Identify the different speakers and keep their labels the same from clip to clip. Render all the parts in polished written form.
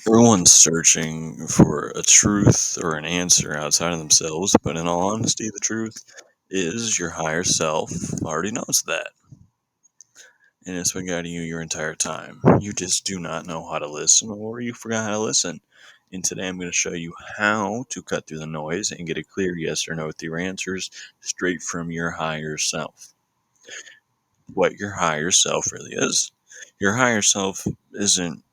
Speaker 1: Everyone's searching for a truth or an answer outside of themselves, but in all honesty, the truth is your higher self already knows that. And it's been guiding you your entire time. You just do not know how to listen, or you forgot how to listen. And today I'm going to show you how to cut through the noise and get a clear yes or no with your answers straight from your higher self. What your higher self really is. Your higher self isn't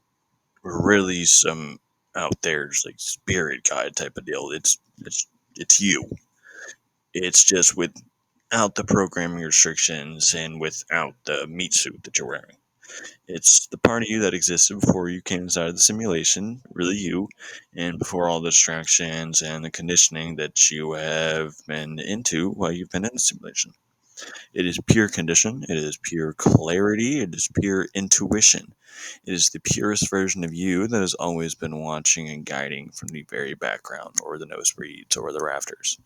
Speaker 1: really some out there's like spirit guide type of deal. It's you. It's just without the programming restrictions and without the meat suit that you're wearing. It's the part of you that existed before you came inside of the simulation, really you, and before all the distractions and the conditioning that you have been into while you've been in the simulation. It is pure condition, it is pure clarity, it is pure intuition. It is the purest version of you that has always been watching and guiding from the very background or the nosebleeds or the rafters.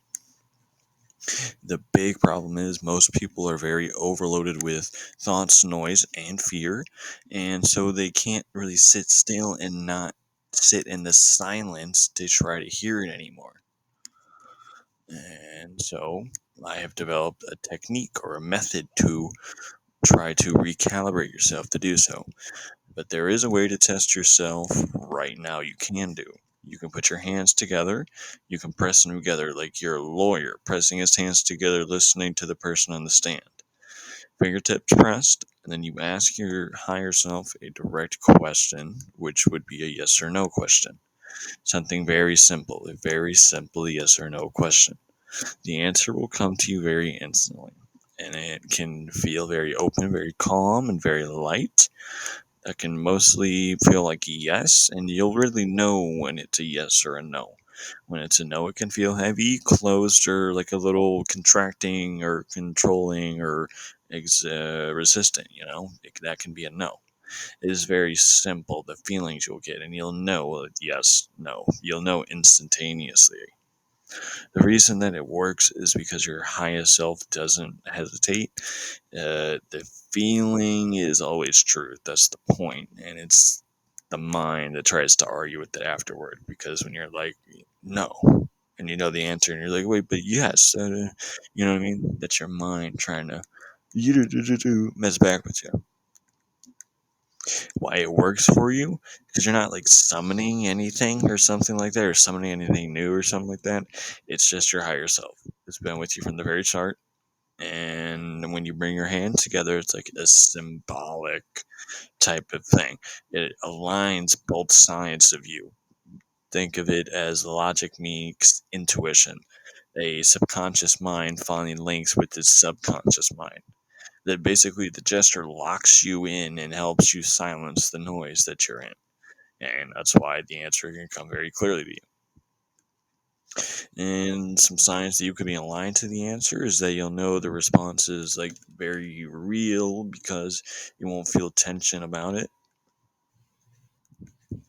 Speaker 1: The big problem is most people are very overloaded with thoughts, noise, and fear, and so they can't really sit still and not sit in the silence to try to hear it anymore. And so I have developed a technique or a method to try to recalibrate yourself to do so. But there is a way to test yourself right now. You can do. You can put your hands together. You can press them together like you're a lawyer pressing his hands together, listening to the person on the stand. Fingertips pressed, and then you ask your higher self a direct question, which would be a yes or no question. Something very simple, a very simple yes or no question. The answer will come to you very instantly, and it can feel very open, very calm, and very light. That can mostly feel like a yes, and you'll really know when it's a yes or a no. When it's a no, it can feel heavy, closed, or like a little contracting or controlling or resistant, that can be a no. It is very simple, the feelings you'll get, and you'll know yes, no. You'll know instantaneously. The reason that it works is because your highest self doesn't hesitate. The feeling is always truth. That's the point, and it's the mind that tries to argue with it afterward. Because when you're like, no, and you know the answer, and you're like, wait, but yes, you know what I mean? That's your mind trying to mess back with you. Why it works for you? Because you're not like summoning anything or something like that, or summoning anything new or something like that. It's just your higher self. It's been with you from the very start. And when you bring your hands together, it's like a symbolic type of thing. It aligns both sides of you. Think of it as logic meets intuition, a subconscious mind finding links with its subconscious mind. That basically the gesture locks you in and helps you silence the noise that you're in. And that's why the answer can come very clearly to you. And some signs that you could be aligned to the answer is that you'll know the response is like very real because you won't feel tension about it.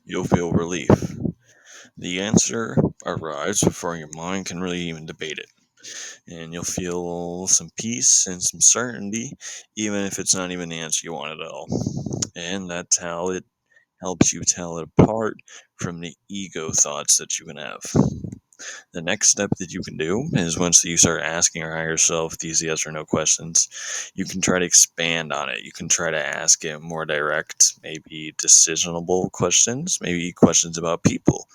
Speaker 1: You'll feel relief. The answer arrives before your mind can really even debate it. And you'll feel some peace and some certainty, even if it's not even the answer you want at all. And that's how it helps you tell it apart from the ego thoughts that you can have. The next step that you can do is once you start asking your higher self these yes or no questions, you can try to expand on it. You can try to ask it more direct, maybe decisionable questions, maybe questions about people.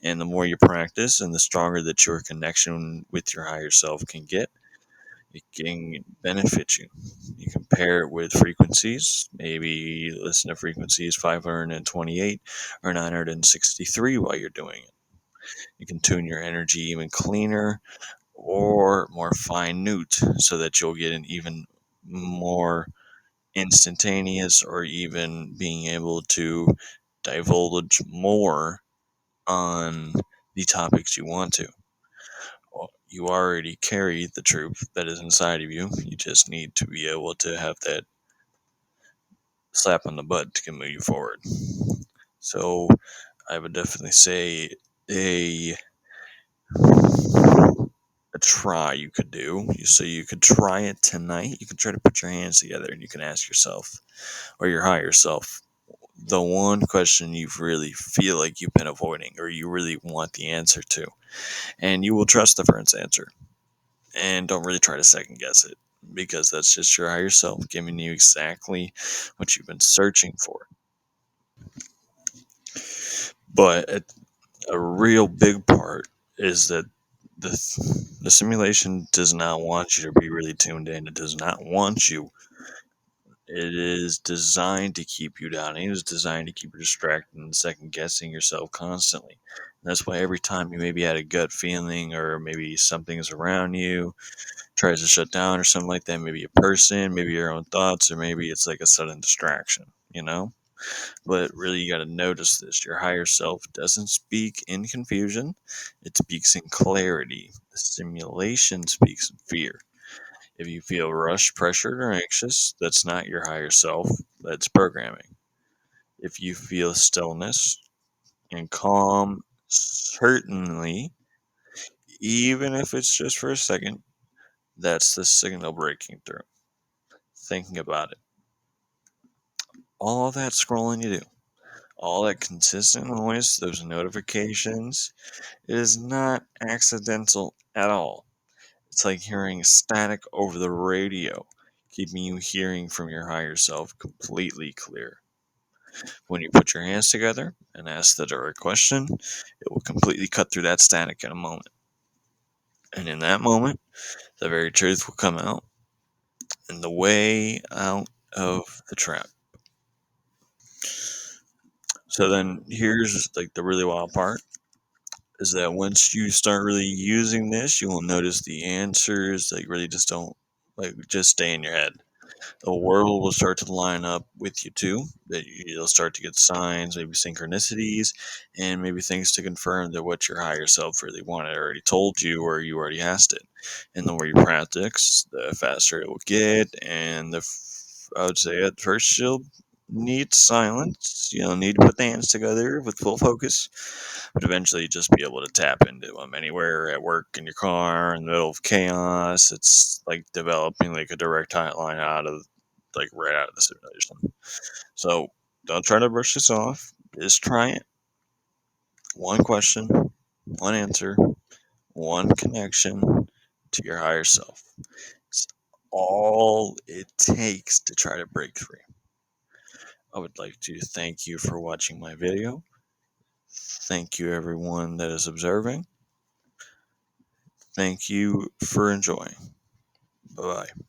Speaker 1: And the more you practice and the stronger that your connection with your higher self can get, it can benefit you. You compare it with frequencies, maybe listen to frequencies 528 or 963 while you're doing it. You can tune your energy even cleaner or more minute so that you'll get an even more instantaneous or even being able to divulge more on the topics you want to. You already carry the truth that is inside of you. You just need to be able to have that slap on the butt to move you forward. So I would definitely say a a try you could do. So you could try it tonight. You can try to put your hands together and you can ask yourself or your higher self, the one question you really feel like you've been avoiding or you really want the answer to. And you will trust the first answer and don't really try to second guess it because that's just your higher self giving you exactly what you've been searching for. But a real big part is that the, the simulation does not want you to be really tuned in. It does not want you. It is designed to keep you down. It is designed to keep you distracted and second guessing yourself constantly. And that's why every time you maybe had a gut feeling or maybe something's around you tries to shut down or something like that, maybe a person, maybe your own thoughts, or maybe it's like a sudden distraction, you know? But really, you got to notice this. Your higher self doesn't speak in confusion, it speaks in clarity. The simulation speaks in fear. If you feel rushed, pressured, or anxious, that's not your higher self, that's programming. If you feel stillness and calm, certainly, even if it's just for a second, that's the signal breaking through. Thinking about it. All that scrolling you do, all that consistent noise, those notifications, it is not accidental at all. It's like hearing static over the radio, keeping you hearing from your higher self completely clear. When you put your hands together and ask the direct question, it will completely cut through that static in a moment. And in that moment, the very truth will come out and the way out of the trap. So then here's like the really wild part is that once you start really using this, you will notice the answers like really just don't like just stay in your head. The world will start to line up with you too. That you'll start to get signs, maybe synchronicities, and maybe things to confirm that what your higher self really wanted already told you or you already asked it. And the more you practice, the faster it will get. And I would say at first you'll need silence. You'll need to put the hands together with full focus, but eventually just be able to tap into them anywhere at work, in your car, in the middle of chaos. It's like developing like a direct line out of like right out of the simulation. So don't try to brush this off. Just try it. One question, one answer, one connection to your higher self. It's all it takes to try to break free. I would like to thank you for watching my video. Thank you, everyone that is observing. Thank you for enjoying. Bye bye.